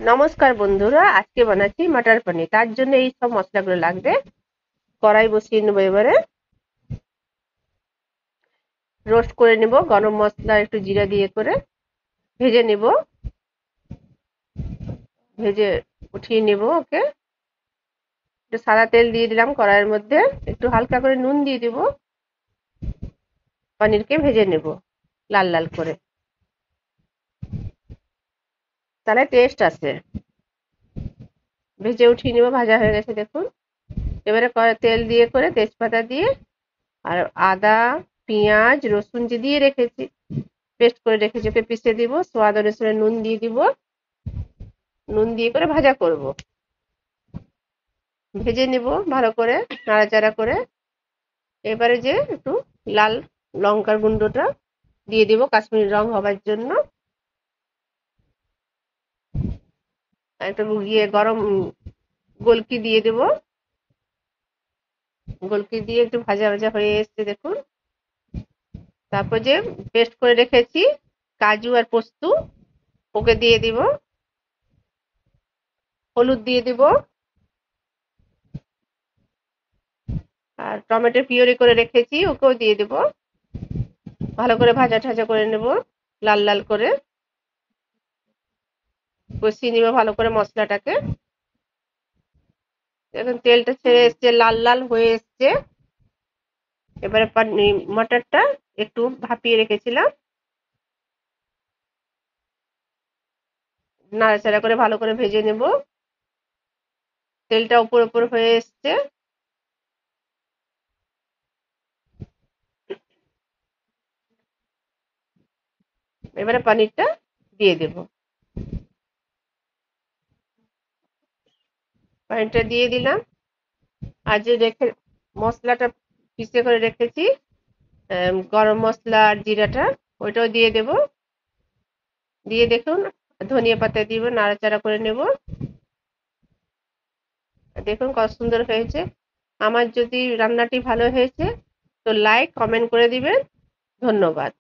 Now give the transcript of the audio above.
নমস্কার বন্ধুরা, আজকে বানাচ্ছি মটর পনির। তার জন্য এই সব মশলাগুলো লাগবে। কড়াই বসিয়ে নেবো, এবারে রোস্ট করে নেব। গরম মশলা একটু জিরা দিয়ে করে ভেজে নেব, ভেজে উঠিয়ে নেব। ওকে, একটু সাদা তেল দিয়ে দিলাম কড়াইয়ের মধ্যে, একটু হালকা করে নুন দিয়ে দিব। পনিরকে ভেজে নেব লাল লাল করে, তাহলে টেস্ট আসে। ভেজে উঠিয়ে নেব, ভাজা হয়ে গেছে দেখুন। এবারে তেল দিয়ে করে তেজপাতা দিয়ে আর আদা, পেঁয়াজ, রসুন যে দিয়ে রেখেছি, পেস্ট করে রেখেছি, ওকে পিষে দিব। স্বাদ অনুসারে নুন দিয়ে দিব, নুন দিয়ে করে ভাজা করব। ভেজে নেব ভালো করে, নাড়াচাড়া করে। এবারে যে একটু লাল লঙ্কার গুঁড়োটা দিয়ে দিব কাশ্মীরি রং হবার জন্য। একটু গরম গোলকি দিয়ে দেব। গোলকি দিয়ে একটু ভাজা ভাজা হয়ে এসছে দেখুন। তারপর যে পেস্ট করে রেখেছি কাজু আর পোস্ত, ওকে দিয়ে দিব। হলুদ দিয়ে দিব, আর টমেটো পিউরি করে রেখেছি ওকেও দিয়ে দেব। ভালো করে ভাজা ঠাজা করে নেব, লাল লাল করে কষিয়ে নিব ভালো করে মশলাটাকে। এখন তেলটা ছেড়ে এসছে, লাল লাল হয়ে এসছে। এবারে মটরটা একটু ভাপিয়ে রেখেছিলাম, নাড়াচাড়া করে ভালো করে ভেজে নেব। তেলটা উপর উপর হয়ে এসছে। এবারে পনিরটা দিয়ে দেব। পনিরটা দিয়ে দিলাম। আর যে মশলাটা পিষে করে রেখেছি, গরম মশলা আর জিরাটা, ওইটাও দিয়ে দেব। দিয়ে দেখুন, ধনিয়া পাতা দিব, নাড়াচাড়া করে নেব। দেখুন কত সুন্দর হয়েছে। আমার যদি রান্নাটি ভালো হয়েছে তো লাইক কমেন্ট করে দিবেন। ধন্যবাদ।